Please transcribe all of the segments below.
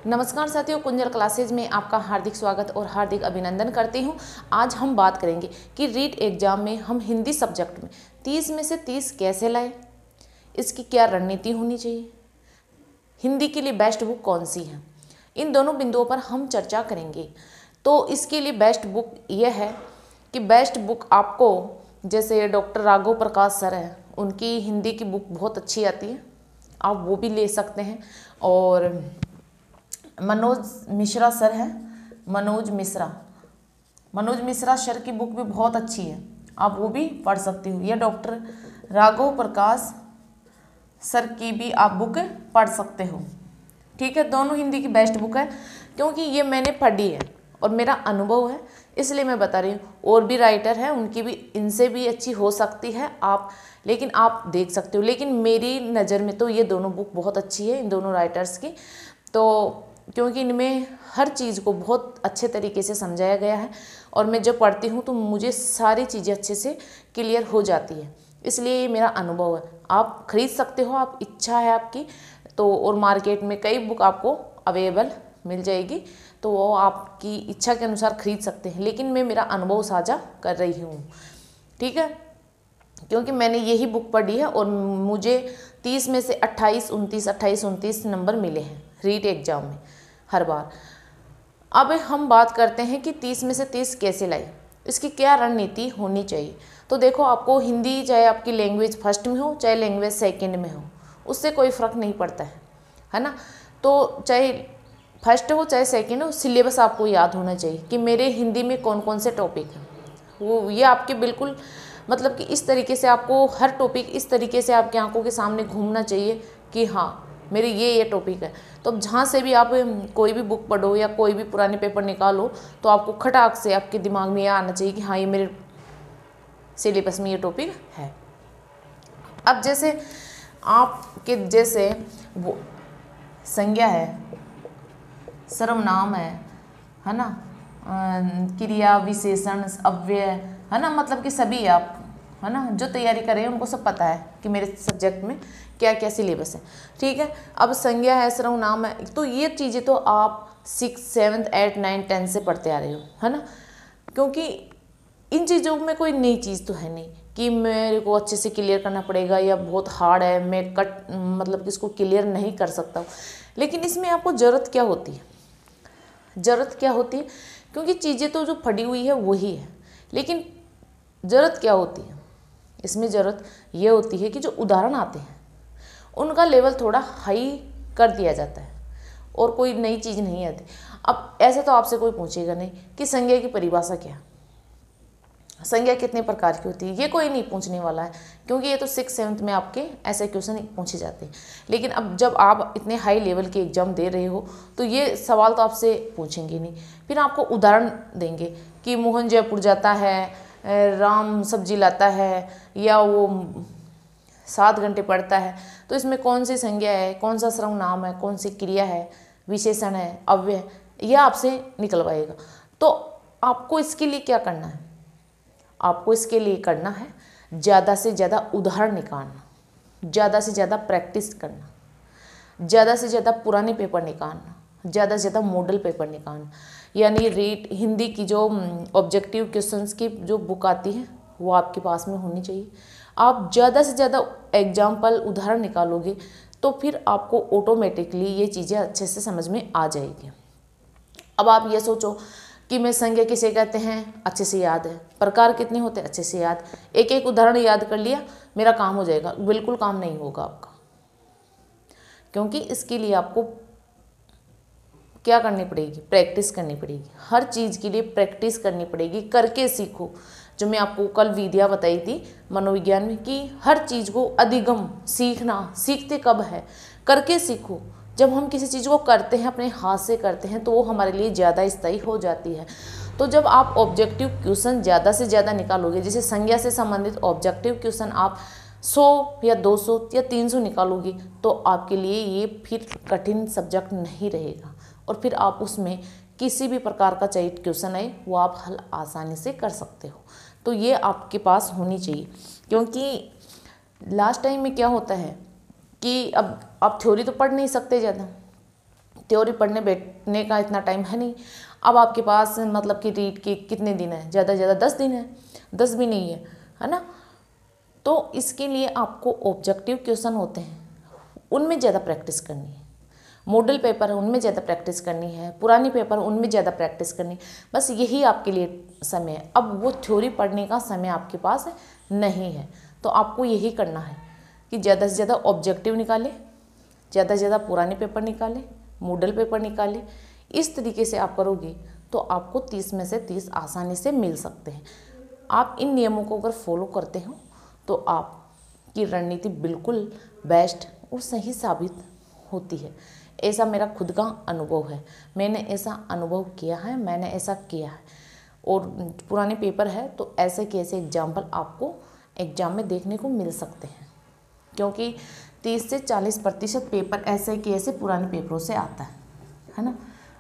नमस्कार साथियों, कुंजल क्लासेज में आपका हार्दिक स्वागत और हार्दिक अभिनंदन करती हूँ। आज हम बात करेंगे कि रीट एग्जाम में हम हिंदी सब्जेक्ट में 30 में से 30 कैसे लाएं, इसकी क्या रणनीति होनी चाहिए, हिंदी के लिए बेस्ट बुक कौन सी है, इन दोनों बिंदुओं पर हम चर्चा करेंगे। तो इसके लिए बेस्ट बुक यह है कि बेस्ट बुक आपको, जैसे डॉक्टर राघव प्रकाश सर है, उनकी हिंदी की बुक बहुत अच्छी आती है, आप वो भी ले सकते हैं। और मनोज मिश्रा सर है, मनोज मिश्रा सर की बुक भी बहुत अच्छी है, आप वो भी पढ़ सकते हो। या डॉक्टर राघव प्रकाश सर की भी आप बुक पढ़ सकते हो। ठीक है, दोनों हिंदी की बेस्ट बुक है, क्योंकि ये मैंने पढ़ी है और मेरा अनुभव है, इसलिए मैं बता रही हूँ। और भी राइटर है, उनकी भी इनसे भी अच्छी हो सकती है आप, लेकिन आप देख सकते हो। लेकिन मेरी नज़र में तो ये दोनों बुक बहुत अच्छी है, इन दोनों राइटर्स की। तो क्योंकि इनमें हर चीज़ को बहुत अच्छे तरीके से समझाया गया है और मैं जब पढ़ती हूँ तो मुझे सारी चीज़ें अच्छे से क्लियर हो जाती है, इसलिए ये मेरा अनुभव है। आप खरीद सकते हो, आप इच्छा है आपकी तो, और मार्केट में कई बुक आपको अवेलेबल मिल जाएगी, तो वो आपकी इच्छा के अनुसार खरीद सकते हैं। लेकिन मैं मेरा अनुभव साझा कर रही हूँ, ठीक है, क्योंकि मैंने यही बुक पढ़ी है और मुझे 30 में से 28-29 नंबर मिले हैं रीट एग्जाम में हर बार। अब हम बात करते हैं कि 30 में से 30 कैसे लाई, इसकी क्या रणनीति होनी चाहिए। तो देखो, आपको हिंदी चाहे आपकी लैंग्वेज फर्स्ट में हो चाहे लैंग्वेज सेकंड में हो, उससे कोई फ़र्क नहीं पड़ता है ना। तो चाहे फर्स्ट हो चाहे सेकंड हो, सिलेबस आपको याद होना चाहिए कि मेरे हिंदी में कौन कौन से टॉपिक हैं। वो ये आपके बिल्कुल मतलब कि इस तरीके से आपको हर टॉपिक इस तरीके से आपकी आंखों के सामने घूमना चाहिए कि हाँ, मेरे ये टॉपिक है। तो अब जहाँ से भी आप कोई भी बुक पढ़ो या कोई भी पुराने पेपर निकालो, तो आपको खटाक से आपके दिमाग में यह आना चाहिए कि हाँ, ये मेरे सिलेबस में ये टॉपिक है। अब जैसे आपके जैसे वो संज्ञा है, सर्वनाम है ना, क्रिया विशेषण अव्यय है ना, मतलब कि सभी आप है ना जो तैयारी कर रहे हैं उनको सब पता है कि मेरे सब्जेक्ट में क्या क्या सिलेबस है। ठीक है, अब संज्ञा है, सर्वनाम है, तो ये चीज़ें तो आप 6, 7, 8, 9, 10 से पढ़ते आ रहे हो, है ना। क्योंकि इन चीज़ों में कोई नई चीज़ तो है नहीं कि मेरे को अच्छे से क्लियर करना पड़ेगा या बहुत हार्ड है, मैं मतलब कि इसको क्लियर नहीं कर सकता हूँ। लेकिन इसमें आपको ज़रूरत क्या होती है, क्योंकि चीज़ें तो जो पढ़ी हुई है वही है, लेकिन ज़रूरत क्या होती है, इसमें ज़रूरत ये होती है कि जो उदाहरण आते हैं उनका लेवल थोड़ा हाई कर दिया जाता है और कोई नई चीज़ नहीं आती। अब ऐसे तो आपसे कोई पूछेगा नहीं कि संज्ञा की परिभाषा क्या, संज्ञा कितने प्रकार की होती है, ये कोई नहीं पूछने वाला है, क्योंकि ये तो 6, 7 में आपके ऐसे क्वेश्चन पूछे जाते हैं। लेकिन अब जब आप इतने हाई लेवल के एग्जाम दे रहे हो तो ये सवाल तो आपसे पूछेंगे नहीं, फिर आपको उदाहरण देंगे कि मोहन जयपुर जाता है, राम सब्जी लाता है, या वो 7 घंटे पढ़ता है, तो इसमें कौन सी संज्ञा है, कौन सा सर्वनाम है, कौन सी क्रिया है, विशेषण है, अव्यय है, यह आपसे निकलवाएगा। तो आपको इसके लिए क्या करना है, आपको इसके लिए करना है ज़्यादा से ज़्यादा उदाहरण निकालना, ज़्यादा से ज़्यादा प्रैक्टिस करना, ज़्यादा से ज़्यादा पुराने पेपर निकालना, ज़्यादा से ज़्यादा मॉडल पेपर निकालना। यानी रीट हिंदी की जो ऑब्जेक्टिव क्वेश्चंस की जो बुक आती है वो आपके पास में होनी चाहिए। आप ज़्यादा से ज़्यादा एग्जाम्पल उदाहरण निकालोगे तो फिर आपको ऑटोमेटिकली ये चीज़ें अच्छे से समझ में आ जाएगी। अब आप ये सोचो कि मैं संज्ञा किसे कहते हैं, अच्छे से याद है, प्रकार कितने होते हैं, अच्छे से याद, एक एक उदाहरण याद कर लिया मेरा काम हो जाएगा, बिल्कुल काम नहीं होगा आपका। क्योंकि इसके लिए आपको क्या करनी पड़ेगी, प्रैक्टिस करनी पड़ेगी, हर चीज़ के लिए प्रैक्टिस करनी पड़ेगी, करके सीखो। जो मैं आपको कल विद्या बताई थी मनोविज्ञान में कि हर चीज़ को अधिगम सीखते कब है, करके सीखो। जब हम किसी चीज़ को करते हैं, अपने हाथ से करते हैं, तो वो हमारे लिए ज़्यादा स्थायी हो जाती है। तो जब आप ऑब्जेक्टिव क्वेश्चन ज़्यादा से ज़्यादा निकालोगे, जैसे संज्ञा से संबंधित ऑब्जेक्टिव क्वेश्चन आप 100 या 200 या 300 निकालोगे, तो आपके लिए ये फिर कठिन सब्जेक्ट नहीं रहेगा और फिर आप उसमें किसी भी प्रकार का चाहे क्वेश्चन आए वो आप हल आसानी से कर सकते हो। तो ये आपके पास होनी चाहिए, क्योंकि लास्ट टाइम में क्या होता है कि अब आप थ्योरी तो पढ़ नहीं सकते ज़्यादा, थ्योरी पढ़ने बैठने का इतना टाइम है नहीं। अब आपके पास मतलब कि रीड के कितने दिन है, ज़्यादा से ज़्यादा 10 दिन है, 10 भी नहीं है ना। तो इसके लिए आपको ऑब्जेक्टिव क्वेश्चन होते हैं उनमें ज़्यादा प्रैक्टिस करनी है, मॉडल पेपर है उनमें ज़्यादा प्रैक्टिस करनी है, पुरानी पेपर उनमें ज़्यादा प्रैक्टिस करनी है। बस यही आपके लिए समय है। अब वो थ्योरी पढ़ने का समय आपके पास नहीं है, तो आपको यही करना है कि ज़्यादा से ज़्यादा ऑब्जेक्टिव निकालें, ज़्यादा से ज़्यादा पुराने पेपर निकालें, मॉडल पेपर निकालें। इस तरीके से आप करोगे तो आपको 30 में से 30 आसानी से मिल सकते हैं। आप इन नियमों को अगर फॉलो करते हो तो आपकी रणनीति बिल्कुल बेस्ट और सही साबित होती है। ऐसा मेरा खुद का अनुभव है, मैंने ऐसा अनुभव किया है, मैंने ऐसा किया है। और पुराने पेपर है तो ऐसे के ऐसे एग्जाम्पल आपको एग्ज़ाम में देखने को मिल सकते हैं, क्योंकि 30 से 40% पेपर ऐसे के ऐसे पुराने पेपरों से आता है ना।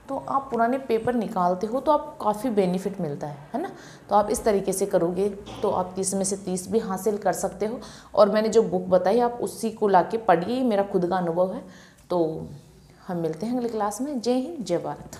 तो आप पुराने पेपर निकालते हो तो आपको काफ़ी बेनिफिट मिलता है ना। तो आप इस तरीके से करोगे तो आप 30 में से 30 भी हासिल कर सकते हो। और मैंने जो बुक बताई आप उसी को लाके पढ़िए, मेरा खुद का अनुभव है। तो हम मिलते हैं अगली क्लास में। जय हिंद, जय भारत।